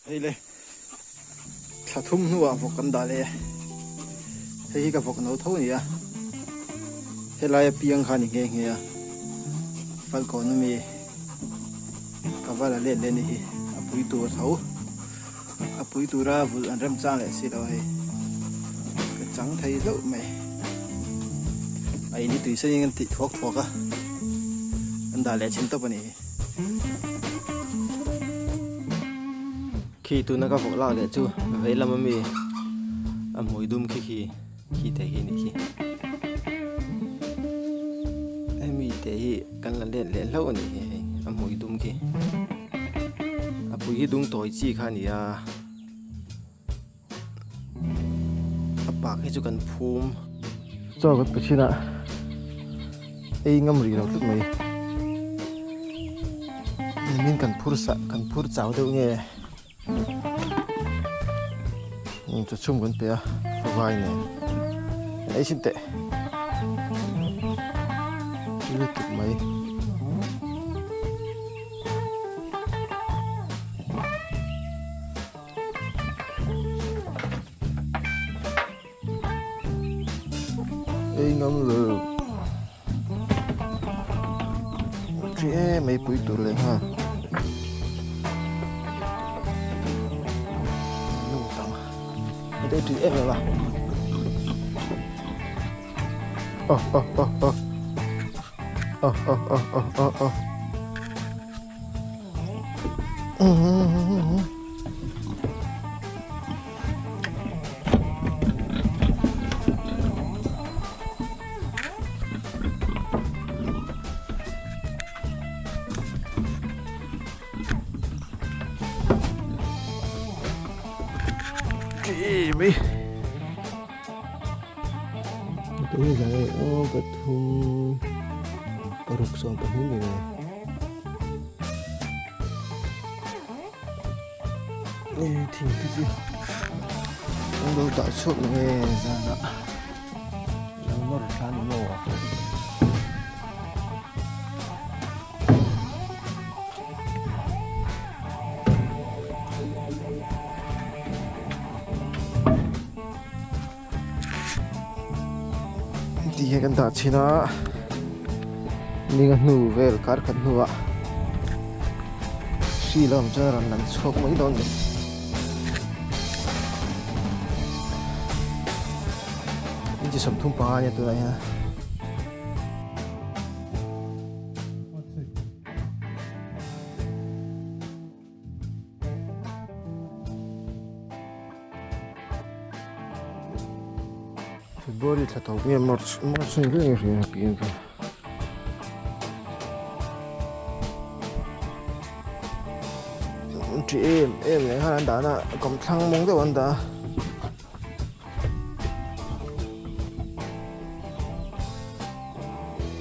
đây lên thà thum nữa vọc cần đá lên hay cái vọc nấu thấu nhỉ hay là piang khăn nghe nghe phải còn nó mi cái vài là lên lên đi apui tu thấu apui tu ra vừa ăn răm trang lại xí rồi cái trắng thấy đâu mày ai đi tùy sinh anh tị thuốc à anh đã lấy chín tập này khi tôi nó có vỗ lao để chú vậy là mami mỗi đêm khi thấy cái này khi em mi thấy cần là lên lâu này mỗi đêm khi bùi đúng tuổi chi khá nhỉ bạc cái chú cần phum cho cái bữa chín ạ ấy ngâm rì đâu tức mày mình cần phur cháo đâu nghe cho chung con bé vai này ấy xin tệ như tức mày ấy ngâm lừ trẻ mấy bụi tụi lên ha nụ tao ở đây chị em là mi tôi rằng cái thùng rục sòng cái này nè thì cái gì ông đâu tạo suốt nghe ra đó nó ra nó thì cái đó chỉ nó mình ăn nụ về cả cái nụ à xí làm cho làm chọc mấy đòn này mình chỉ sắm thùng pa nha tụi này ha body là tàu nghe một sinh cái gì là kiện cả chị em này hai anh đã nè còn thăng mong tới anh đã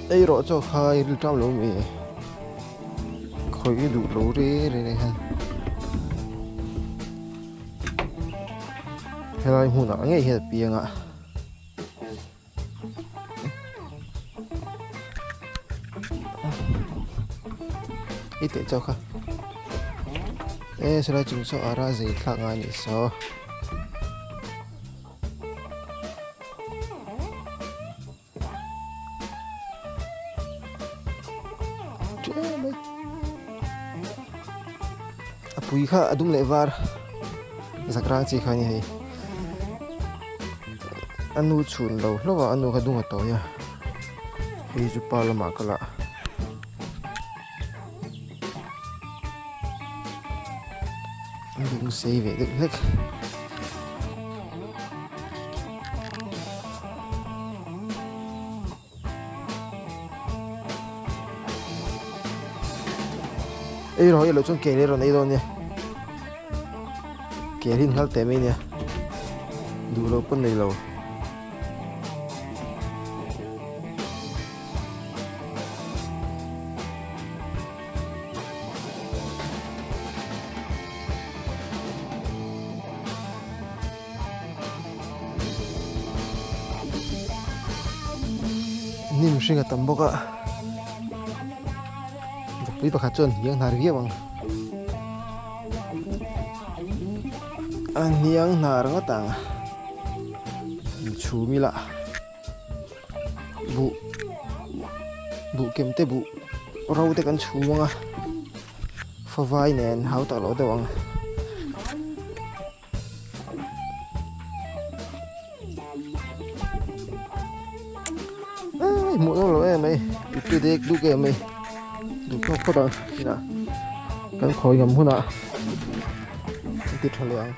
đây rõ cho khai được trăm lỗ mì khỏi cái đủ lỗ đi này ha hay là hùn áo nghe hiện biển ạ ít để cho khá sẽ là chúng số ara gì khác ngay nhỉ sao apui kha adum levar zakra chi khani hai anu chun lo lowa anu kha dunga to ya hi ju pala ma kala đừng xây về đừng lắc ấy rồi là chúng kể rồi này rồi nha kể hình khác tem ấy nha đủ lâu con này lâu nim sinh tầm bốc ạ, bây giờ khát chân, giang thải riêng bằng, niang nar nga tang chu mi la bu kem te bu rau te kan chu nga fa vai nen hau ta lo dawang ai mu lo em ấy tu dek du ke mai du ko da ina kan khoi gam huna ti thaliang